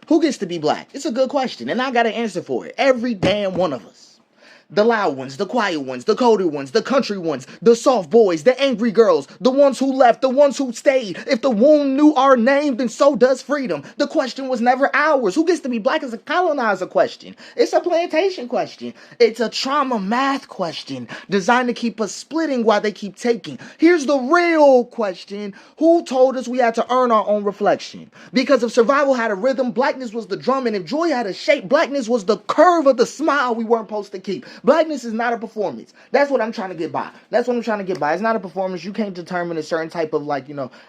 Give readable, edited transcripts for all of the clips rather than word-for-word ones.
Who gets to be black? It's a good question, and I got an answer for it. Every damn one of us. The loud ones, the quiet ones, the coded ones, the country ones, the soft boys, the angry girls, the ones who left, the ones who stayed. If the womb knew our name, then so does freedom. The question was never ours. Who gets to be black is a colonizer question. It's a plantation question. It's a trauma math question designed to keep us splitting while they keep taking. Here's the real question. Who told us we had to earn our own reflection? Because if survival had a rhythm, blackness was the drum, and if joy had a shape, blackness was the curve of the smile we weren't supposed to keep. Blackness is not a performance. That's what I'm trying to get by. That's what I'm trying to get by. It's not a performance. You can't determine a certain type of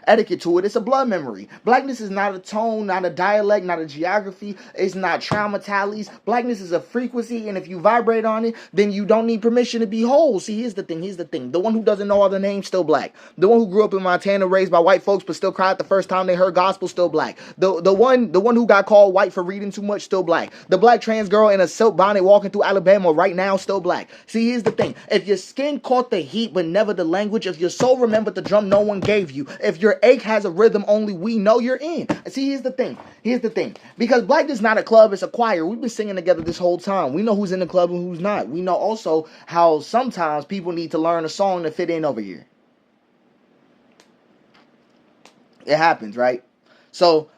etiquette to it. It's a blood memory. Blackness is not a tone, not a dialect, not a geography. It's not trauma tallies. Blackness is a frequency, and if you vibrate on it, then you don't need permission to be whole. See, here's the thing. The one who doesn't know all the names, still black. The one who grew up in Montana, raised by white folks, but still cried the first time they heard gospel, still black. The one who got called white for reading too much, still black. The black trans girl in a silk bonnet walking through Alabama right now, still black. See, here's the thing. If your skin caught the heat but never the language, if your soul remembered the drum no one gave you, if your ache has a rhythm only we know you're in. See, here's the thing. Because black is not a club, it's a choir. We've been singing together this whole time. We know who's in the club and who's not. We know also how sometimes people need to learn a song to fit in over here. It happens, right? So,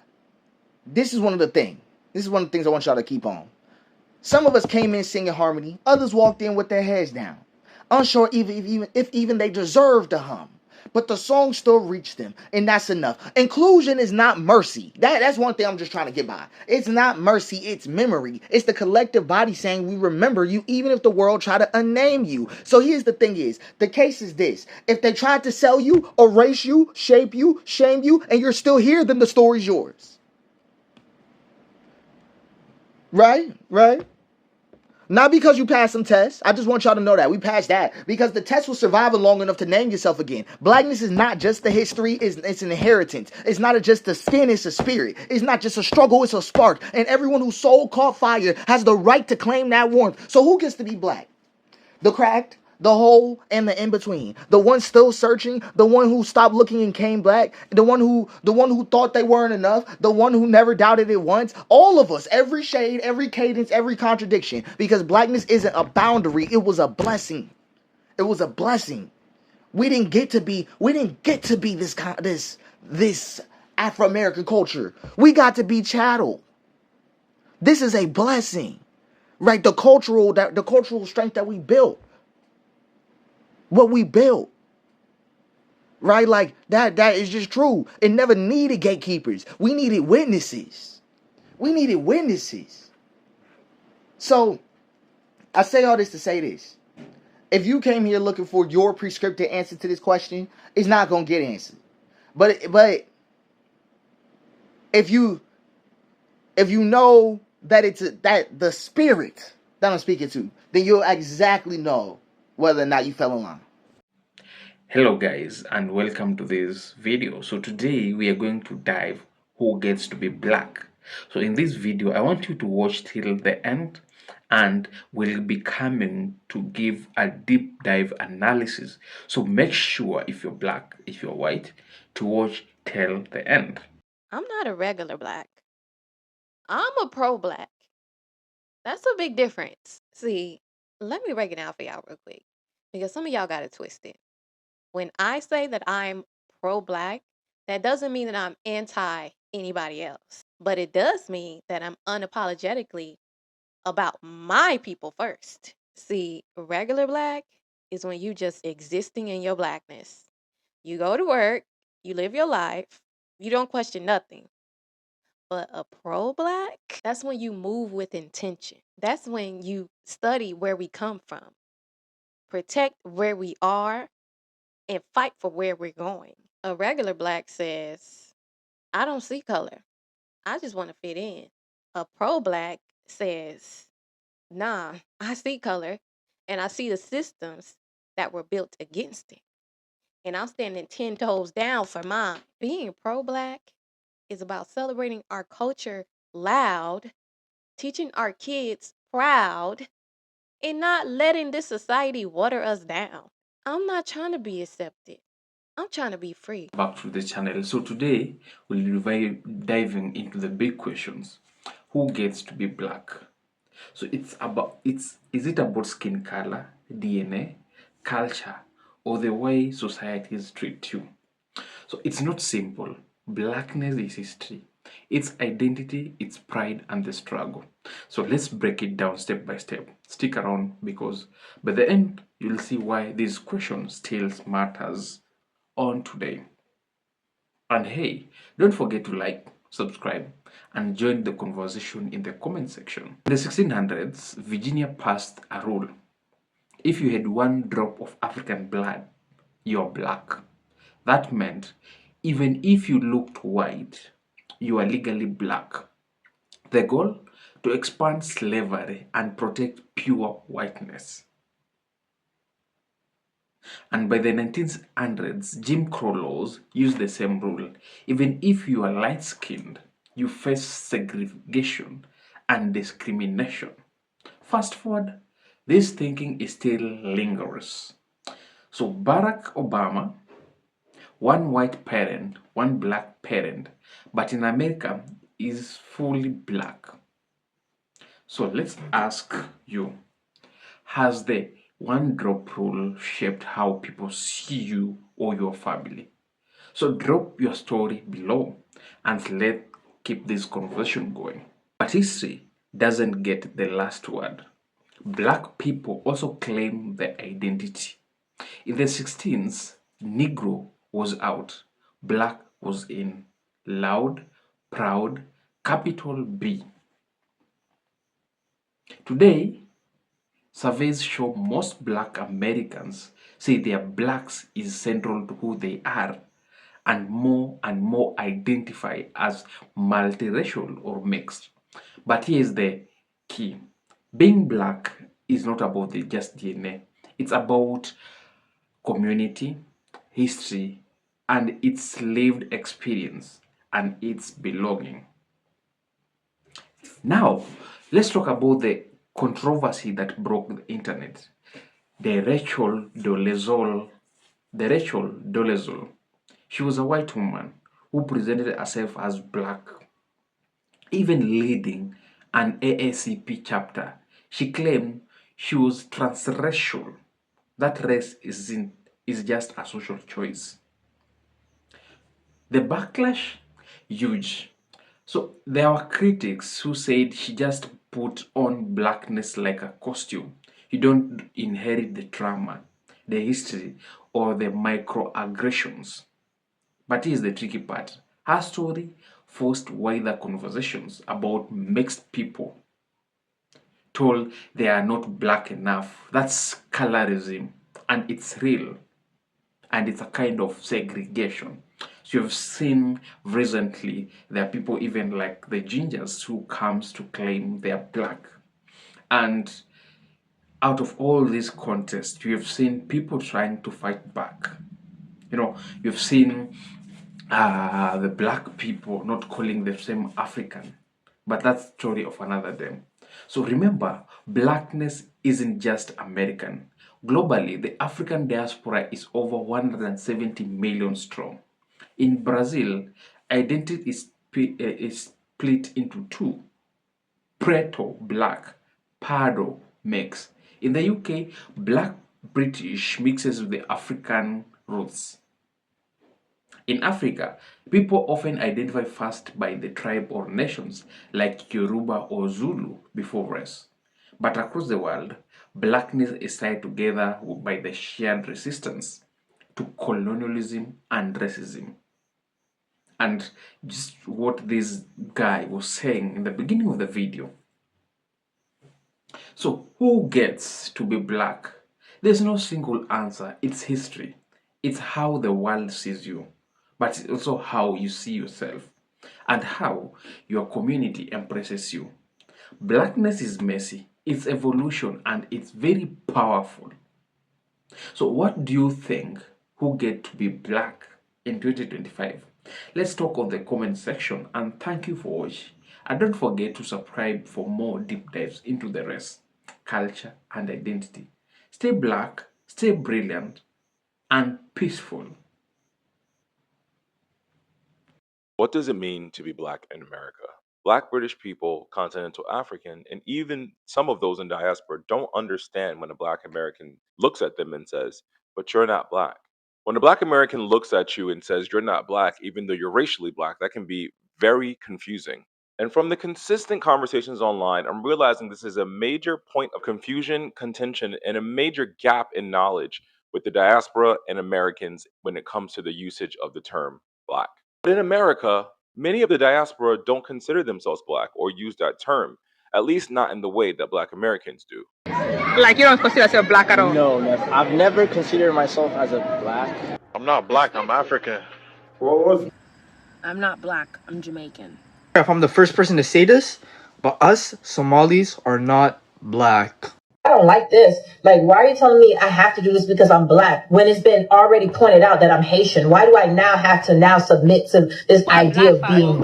this is one of the things. This is one of the things I want y'all to keep on. Some of us came in singing harmony. Others walked in with their heads down, unsure if even they deserved to hum. But the song still reached them, and that's enough. Inclusion is not mercy. That's one thing I'm just trying to get by. It's not mercy, it's memory. It's the collective body saying we remember you even if the world try to unname you. So here's the thing is, the case is this. If they tried to sell you, erase you, shape you, shame you, and you're still here, then the story's yours. Right? Not because you passed some tests. I just want y'all to know that. We passed that. Because the test was surviving long enough to name yourself again. Blackness is not just the history. It's an inheritance. It's not just the skin. It's a spirit. It's not just a struggle. It's a spark. And everyone whose soul caught fire has the right to claim that warmth. So who gets to be black? The cracked, the whole, and the in-between. The one still searching, the one who stopped looking and came black, the one who thought they weren't enough, the one who never doubted it once. All of us, every shade, every cadence, every contradiction. Because blackness isn't a boundary, it was a blessing. It was a blessing. We didn't get to be this Afro-American culture. We got to be chattel. This is a blessing. Right, the cultural strength that we built, what we built, right, like that is just true. It never needed gatekeepers. We needed witnesses. So I say all this to say this: if you came here looking for your prescriptive answer to this question, it's not gonna get answered. But if you know that that the spirit that I'm speaking to, then you'll exactly know whether or not you fell in line. Hello guys, and welcome to this video. So today we are going to dive who gets to be black. So in this video I want you to watch till the end, and we'll be coming to give a deep dive analysis. So make sure, if you're black, if you're white, to watch till the end. I'm not a regular black. I'm a pro-black. That's a big difference. See, let me break it down for y'all real quick, because some of y'all got it twisted. When I say that I'm pro-black, that doesn't mean that I'm anti anybody else, but it does mean that I'm unapologetically about my people first. See, regular black is when you just existing in your blackness. You go to work, you live your life, you don't question nothing. But a pro-black, that's when you move with intention. That's when you study where we come from, protect where we are, and fight for where we're going. A regular black says, I don't see color. I just want to fit in. A pro-black says, nah, I see color, and I see the systems that were built against it. And I'm standing 10 toes down for mine. Being pro-black is about celebrating our culture loud, teaching our kids proud, and not letting this society water us down. I'm not trying to be accepted. I'm trying to be free. Back to the channel. So today we'll be diving into the big questions. who gets to be black. So is it about skin color, DNA, culture, or the way societies treat you? So it's not simple. Blackness is history. It's identity, it's pride, and the struggle. So let's break it down step by step. Stick around because by the end, you'll see why this question still matters on today. And hey, don't forget to like, subscribe, and join the conversation in the comment section. In the 1600s, Virginia passed a rule. If you had one drop of African blood, you're black. That meant even if you looked white, you are legally black. The goal? To expand slavery and protect pure whiteness. And by the 1900s, Jim Crow laws used the same rule. Even if you are light skinned, you face segregation and discrimination. Fast forward, this thinking is still lingers. So Barack Obama, one white parent, one black parent, but in America is fully black. So let's ask you, has the one drop rule shaped how people see you or your family? So drop your story below and let's keep this conversation going. But history doesn't get the last word. Black people also claim their identity. In the 16th, Negro was out, black was in. Loud, proud, capital B. Today, surveys show most black Americans say their blacks is central to who they are and more identify as multiracial or mixed. But here's the key. Being black is not about the just DNA. It's about community, history, and its lived experience and its belonging. Now, let's talk about the controversy that broke the internet. The Rachel Dolezal, the Rachel Dolezal. She was a white woman who presented herself as black, even leading an AACP chapter. She claimed she was transracial. That race is just a social choice. The backlash, huge. So there were critics who said she just put on blackness like a costume. You don't inherit the trauma, the history, or the microaggressions. But here's the tricky part. Her story forced wider conversations about mixed people, told they are not black enough. That's colorism, and it's real, and it's a kind of segregation. So you've seen recently there are people even like the gingers who comes to claim they are black, and out of all this contest, you have seen people trying to fight back. You've seen the black people not calling the same African, but that's story of another day. So remember, blackness isn't just American. Globally, the African diaspora is over 170 million strong. In Brazil, identity is split into two: Preto, black; Pardo, mix. In the UK, black British mixes with the African roots. In Africa, people often identify first by the tribe or nations like Yoruba or Zulu before race. But across the world, blackness is tied together by the shared resistance to colonialism and racism. And just what this guy was saying in the beginning of the video. So, who gets to be black? There's no single answer. It's history. It's how the world sees you, but it's also how you see yourself and how your community embraces you. Blackness is messy, it's evolution, and it's very powerful. So, what do you think? Who get to be black in 2025? Let's talk on the comment section, and thank you for watching. And don't forget to subscribe for more deep dives into the race, culture, and identity. Stay black, stay brilliant, and peaceful. What does it mean to be Black in America? Black British people, continental African, and even some of those in diaspora don't understand when a Black American looks at them and says, "But you're not Black." When a Black American looks at you and says, "You're not Black," even though you're racially Black, that can be very confusing. And from the consistent conversations online, I'm realizing this is a major point of confusion, contention, and a major gap in knowledge with the diaspora and Americans when it comes to the usage of the term Black. But in America, many of the diaspora don't consider themselves Black or use that term, at least not in the way that Black Americans do. Like you don't consider yourself Black at all? No, never. I've never considered myself as a Black. I'm not Black, I'm African. I'm not Black, I'm Jamaican. If I'm the first person to say this, but us Somalis are not Black. I don't like this. Like, why are you telling me I have to do this because I'm Black when it's been already pointed out that I'm Haitian? Why do I now have to submit to this idea of being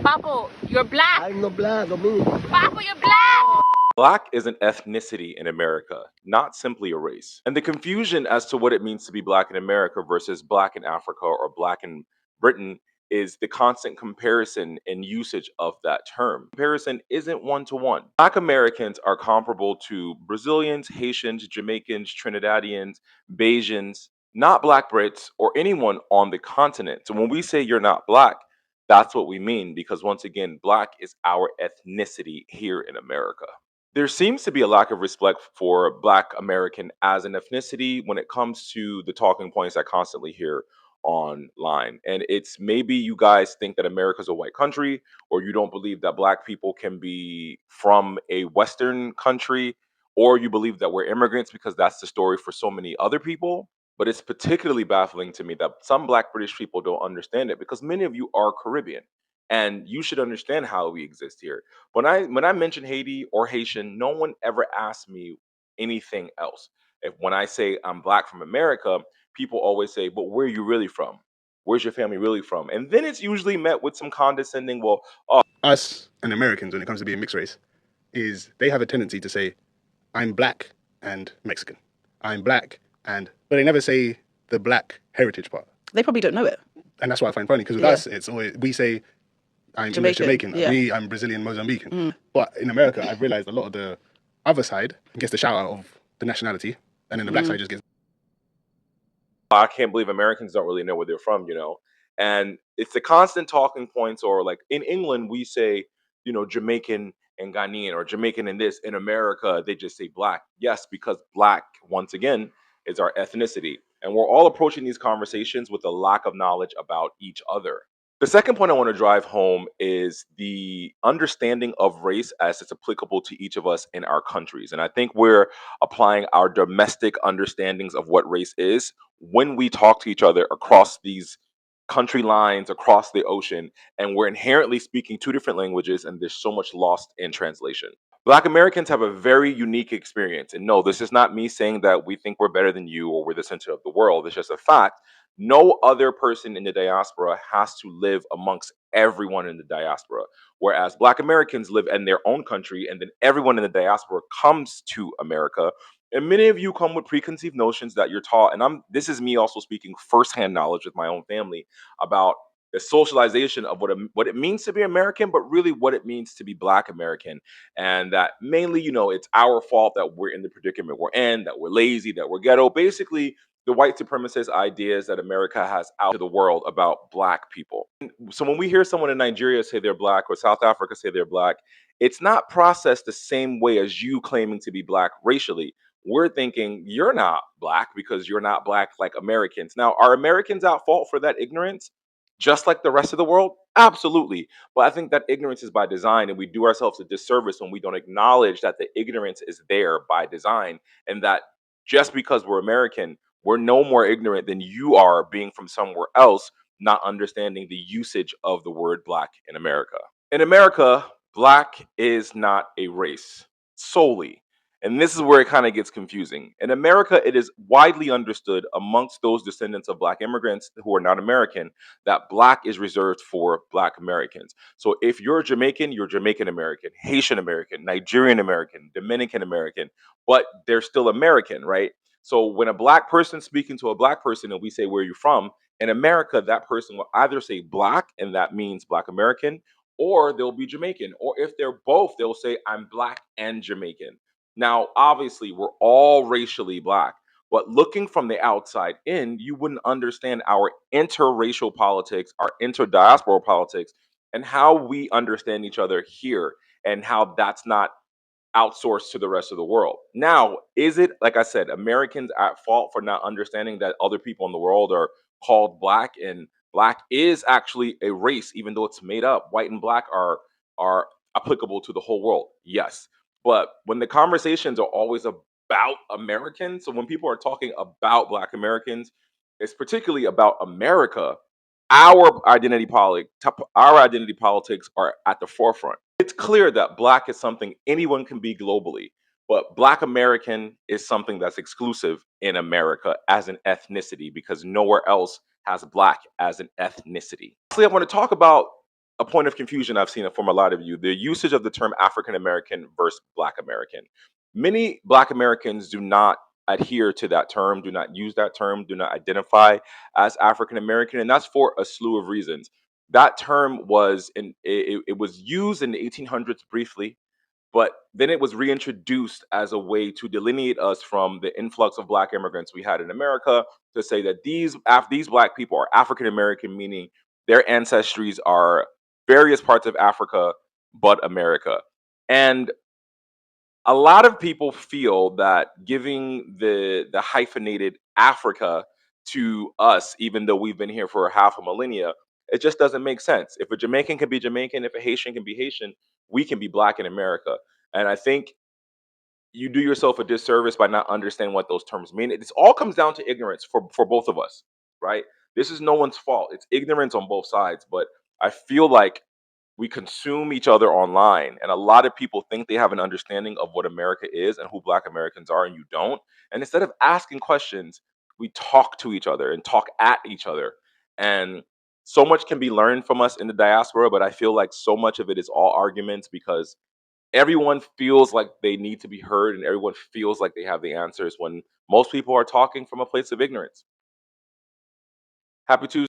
Papo, you're Black. I'm not Black, Dominican. Papo, you're Black. Black is an ethnicity in America, not simply a race. And the confusion as to what it means to be Black in America versus Black in Africa or Black in Britain is the constant comparison and usage of that term. Comparison isn't one-to-one. Black Americans are comparable to Brazilians, Haitians, Jamaicans, Trinidadians, Bajans, not Black Brits or anyone on the continent. So when we say you're not Black, that's what we mean, because once again, Black is our ethnicity here in America. There seems to be a lack of respect for Black American as an ethnicity when it comes to the talking points I constantly hear online. And it's maybe you guys think that America's a white country, or you don't believe that Black people can be from a Western country, or you believe that we're immigrants because that's the story for so many other people. But it's particularly baffling to me that some Black British people don't understand it, because many of you are Caribbean and you should understand how we exist here. When I mention Haiti or Haitian, no one ever asks me anything else. If when I say I'm Black from America, people always say, "But where are you really from? Where's your family really from?" And then it's usually met with some condescending, "Well, us and Americans, when it comes to being mixed race, is they have a tendency to say, I'm Black and Mexican. I'm Black and..." But they never say the Black heritage part. They probably don't know it. And that's what I find funny, because with us, it's always, we say, I'm Jamaican. Yeah. Me, I'm Brazilian, Mozambican. But in America, I've realized a lot of the other side gets the shout out of the nationality, and then the Black side just gets... I can't believe Americans don't really know where they're from, you know? And it's the constant talking points, or like in England, we say, you know, Jamaican and Ghanaian, or Jamaican and this. In America, they just say Black. Yes, because Black, once again, is our ethnicity. And we're all approaching these conversations with a lack of knowledge about each other. The second point I want to drive home is the understanding of race as it's applicable to each of us in our countries. And I think we're applying our domestic understandings of what race is when we talk to each other across these country lines, across the ocean, and we're inherently speaking two different languages, and there's so much lost in translation. Black Americans have a very unique experience. And no, this is not me saying that we think we're better than you or we're the center of the world. It's just a fact. No other person in the diaspora has to live amongst everyone in the diaspora. Whereas Black Americans live in their own country, and then everyone in the diaspora comes to America. And many of you come with preconceived notions that you're taught. And this is me also speaking firsthand knowledge with my own family about the socialization of what it means to be American, but really what it means to be Black American. And that mainly, you know, it's our fault that we're in the predicament we're in, that we're lazy, that we're ghetto. Basically, the white supremacist ideas that America has out to the world about Black people. So when we hear someone in Nigeria say they're Black, or South Africa say they're Black, it's not processed the same way as you claiming to be Black racially. We're thinking you're not Black because you're not Black like Americans. Now, are Americans at fault for that ignorance, just like the rest of the world? Absolutely. But I think that ignorance is by design, and we do ourselves a disservice when we don't acknowledge that the ignorance is there by design, and that just because we're American, we're no more ignorant than you are being from somewhere else, not understanding the usage of the word Black in America. In America, Black is not a race solely. And this is where it kind of gets confusing. In America, it is widely understood amongst those descendants of Black immigrants who are not American that Black is reserved for Black Americans. So if you're Jamaican, you're Jamaican American, Haitian American, Nigerian American, Dominican American, but they're still American, right? So when a Black person speaking to a Black person and we say, "Where are you from?" In America, that person will either say Black, and that means Black American, or they'll be Jamaican. Or if they're both, they'll say, I'm Black and Jamaican. Now, obviously, we're all racially Black, but looking from the outside in, you wouldn't understand our interracial politics, our interdiaspora politics, and how we understand each other here, and how that's not outsourced to the rest of the world. Now, is it, like I said, Americans at fault for not understanding that other people in the world are called Black, and Black is actually a race, even though it's made up? White and Black are applicable to the whole world, yes. But when the conversations are always about Americans, so when people are talking about Black Americans, it's particularly about America. Our identity politics are at the forefront. It's clear that Black is something anyone can be globally, but Black American is something that's exclusive in America as an ethnicity, because nowhere else has Black as an ethnicity. Lastly, I want to talk about a point of confusion I've seen from a lot of you: the usage of the term African American versus Black American. Many Black Americans do not adhere to that term, do not use that term, do not identify as African American, and that's for a slew of reasons. That term was it was used in the 1800s briefly, but then it was reintroduced as a way to delineate us from the influx of Black immigrants we had in America, to say that these Black people are African American, meaning their ancestries are various parts of Africa but America. And a lot of people feel that giving the hyphenated Africa to us, even though we've been here for half a millennia, it just doesn't make sense. If a Jamaican can be Jamaican, if a Haitian can be Haitian, we can be Black in America. And I think you do yourself a disservice by not understanding what those terms mean. It all comes down to ignorance for both of us, right? This is no one's fault. It's ignorance on both sides. But I feel like we consume each other online, and a lot of people think they have an understanding of what America is and who Black Americans are, and you don't. And instead of asking questions, we talk to each other and talk at each other. And so much can be learned from us in the diaspora, but I feel like so much of it is all arguments, because everyone feels like they need to be heard and everyone feels like they have the answers, when most people are talking from a place of ignorance. Happy Tuesday.